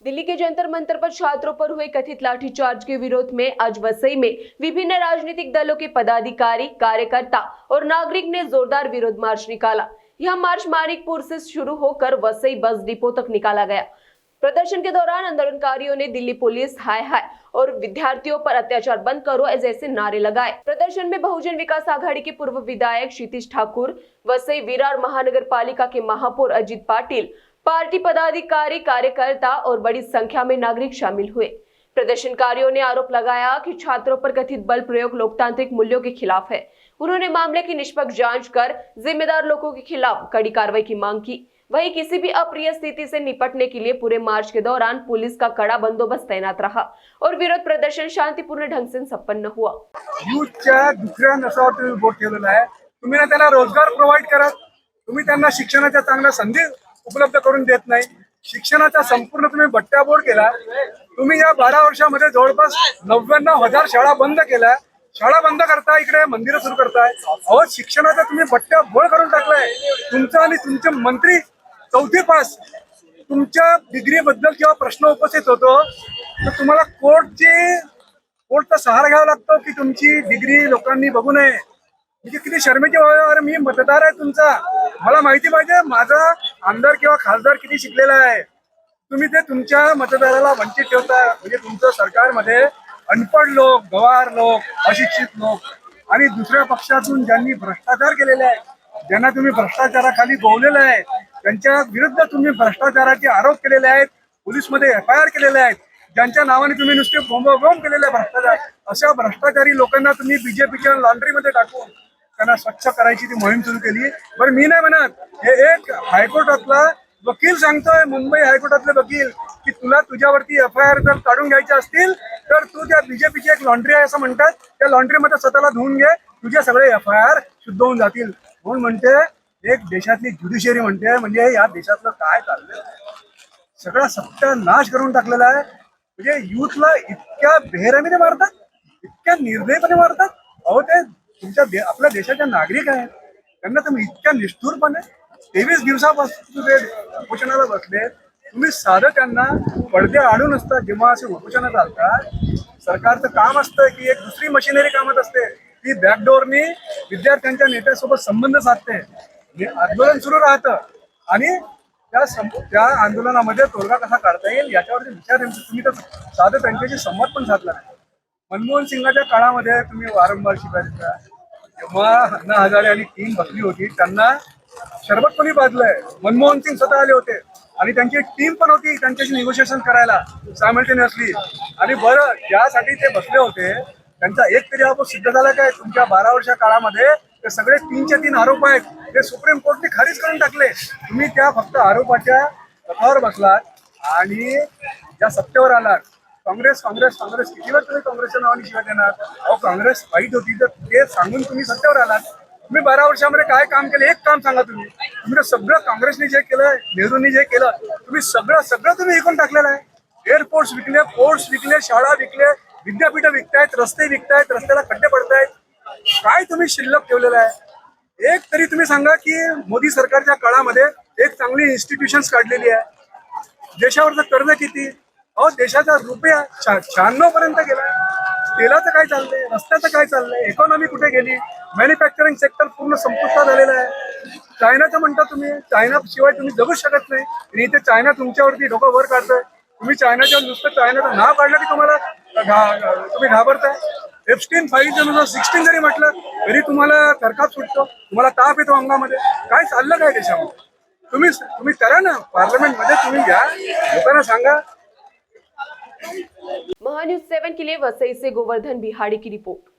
दिल्ली के जंतर मंतर पर छात्रों पर हुए कथित लाठीचार्ज के विरोध में आज वसई में विभिन्न राजनीतिक दलों के पदाधिकारी, कार्यकर्ता और नागरिक ने जोरदार विरोध मार्च निकाला। यह मार्च मानिकपुर से शुरू होकर वसई बस डिपो तक निकाला गया। प्रदर्शन के दौरान आंदोलनकारियों ने दिल्ली पुलिस हाय हाय और विद्यार्थियों पर अत्याचार बंद करो जैसे नारे लगाए। प्रदर्शन में बहुजन विकास आघाड़ी के पूर्व विधायक क्षितिज ठाकुर, वसई विरार महानगर पालिका के महापौर अजित पाटिल, पार्टी पदाधिकारी, कार्यकर्ता और बड़ी संख्या में नागरिक शामिल हुए। प्रदर्शनकारियों ने आरोप लगाया कि छात्रों पर कथित बल प्रयोग लोकतांत्रिक मूल्यों के खिलाफ है। उन्होंने मामले की निष्पक्ष जांच कर जिम्मेदार लोगों के खिलाफ कड़ी कार्रवाई की मांग की। वहीं किसी भी अप्रिय स्थिति से निपटने के लिए पूरे मार्च के दौरान पुलिस का कड़ा बंदोबस्त तैनात रहा और विरोध प्रदर्शन शांतिपूर्ण ढंग से संपन्न हुआ। युथच्या दुसऱ्या नसावर तुम्ही बोट ठेवलेला आहे। तुम्ही ना त्यांना रोजगार प्रोव्हाइड करत, तुम्ही त्यांना शिक्षणाच्या चांगल्या संधी उपलब्ध करून देत नाही। शिक्षणाचा संपूर्ण तुम्ही बट्ट्याबोळ केला। तुम्ही या 12 वर्षामध्ये जवळपास 99,000 शाळा बंद केल्या। शाळा बंद करता, इकडे मंदिरं सुरू करताय। अहो, शिक्षणाचा तुम्ही बट्ट्याबोळ करून टाकलाय। तुमचा आणि तुमचे मंत्री 4थी पास, तुमच्या डिग्री बद्दल जेव्हा प्रश्न उपस्थित होतो तर तुम्हाला कोर्टचा सहारा घ्यावा लागतो की तुमची डिग्री लोकांनी बघू नये। म्हणजे किती शर्मेची बाब आहे। मी मतदार आहे तुमचा, मला माहिती पाहिजे माझा आमदार किंवा खासदार किती शिकलेला आहे। तुम्ही ते तुमच्या मतदाराला वंचित ठेवता। म्हणजे तुमचं सरकारमध्ये अनपढ लोक, गवार लोक, अशिक्षित लोक आणि दुसऱ्या पक्षातून ज्यांनी भ्रष्टाचार केलेला आहे, ज्यांना तुम्ही भ्रष्टाचाराखाली गोवलेलं आहे, त्यांच्या विरुद्ध तुम्ही भ्रष्टाचाराचे आरोप केलेले आहेत, पोलीसमध्ये FIR केलेले आहेत, ज्यांच्या नावाने तुम्ही नुसते बोंबाबोंब केलेले भ्रष्टाचार, अशा भ्रष्टाचारी लोकांना तुम्ही बीजेपीच्या लॉन्ड्रीमध्ये टाकून त्यांना स्वच्छ करायची ती मोहीम सुरू केली। बरं, मी नाही म्हणत, हे एक हायकोर्टातला वकील सांगतोय, मुंबई हायकोर्टातले वकील, की तुला तुझ्यावरती FIR जर काढून घ्यायचे असतील तर तू त्या बीजेपीची एक लॉन्ड्री आहे असं म्हणतात, त्या लॉन्ड्रीमध्ये स्वतःला धुवून घे, तुझे सगळे FIR शुद्ध होऊन जातील। म्हणून म्हणते एक देशातली ज्युडिशियरी म्हणते, म्हणजे या देशातलं काय चाललंय, सगळा सत्यानाश करून टाकलेला आहे। म्हणजे युथला इतक्या बेरहमीने मारतात, इतक्या निर्दयपणे मारतात। अहो, ते तुमच्या आपल्या देशाच्या नागरिक आहेत, त्यांना तुम्ही इतक्या निष्ठुरपणे 23 दिवसापासून ते उपोषणाला बसले। तुम्ही साधं त्यांना पडदे आणून असतात जेव्हा असे उपोषणात चालतात। सरकारचं काम असतं की एक दुसरी मशिनरी कामात असते, ती बॅकडोरनी विद्यार्थ्यांच्या नेत्यासोबत संबंध साधते, आंदोलन सुरू राहतं आणि त्या आंदोलनामध्ये तोडगा कसा काढता येईल याच्यावरती विचार तुम्ही तर साधं त्यांच्याशी संवाद पण साधला नाही। मनमोहन सिंगाच्या काळामध्ये तुम्ही वारंवार शिकायचा, जेव्हा अन्ना हजारे आणि टीम बसली होती त्यांना शरबत कोणी पाजलंय, मनमोहन सिंग स्वतः आले होते आणि त्यांची टीम पण होती त्यांच्याशी निगोशिएशन करायला सायमल्टेनियसली। आणि बरं, ज्यासाठी ते बसले होते त्यांचा एक तरी आरोप सिद्ध झाला काय? तुमच्या 12 वर्षा काळामध्ये ते सगळे 3चे 3 आरोप आहेत ते सुप्रीम कोर्टने खारिज करून टाकले। तुम्ही त्या फक्त आरोपाच्या कथावर बसलात आणि ज्या सत्तेवर आलात, काँग्रेस किती वेळ तुम्ही काँग्रेसच्या नावाने शिवाय देणार? अहो, काँग्रेस वाईट होती तर ते सांगून तुम्ही सत्तेवर आलात। तुम्ही 12 वर्षामध्ये काय काम केलं? एक काम सांगा तुम्ही। तुम्ही सगळं काँग्रेसने जे केलं, नेहरूंनी जे केलं, तुम्ही सगळं तुम्ही विकून टाकलेलं आहे। एअरपोर्ट्स विकले, पोर्ट्स विकले, शाळा विकले, विद्यापीठं विकतायत, रस्ते विकतायत, रस्त्याला खड्डे पडतायत। काय तुम्ही शिल्लक ठेवलेलं आहे? एक तरी तुम्ही सांगा की मोदी सरकारच्या काळामध्ये एक चांगली इन्स्टिट्यूशन्स काढलेली आहे। देशावरचं कर्ज किती? अहो, देशाचा रुपया 96 पर्यंत गेला। तेलाचं काय चाललंय? रस्त्याचं काय चाललंय? इकॉनॉमी कुठे गेली? मॅन्युफॅक्चरिंग सेक्टर पूर्ण संपुष्टात झालेलं आहे। चायनाचं म्हणता तुम्ही, चायना शिवाय तुम्ही जगू शकत नाही आणि इथे चायना तुमच्यावरती डोकं वर काढतोय। तुम्ही चायनाच्या नुसतं चायनाचं नाव काढलं की तुम्हाला तुम्ही घाबरताय। एप्स्टीन फाईल 16 जरी म्हटलं तरी तुम्हाला थरकाप सुटतो, तुम्हाला ताप येतो अंगामध्ये। काय चाललं काय देशामध्ये? तुम्ही करा ना, पार्लमेंटमध्ये तुम्ही घ्या, लोकांना सांगा। महान्यूज 7 के लिए वसई से गोवर्धन बिहाड़ी की रिपोर्ट।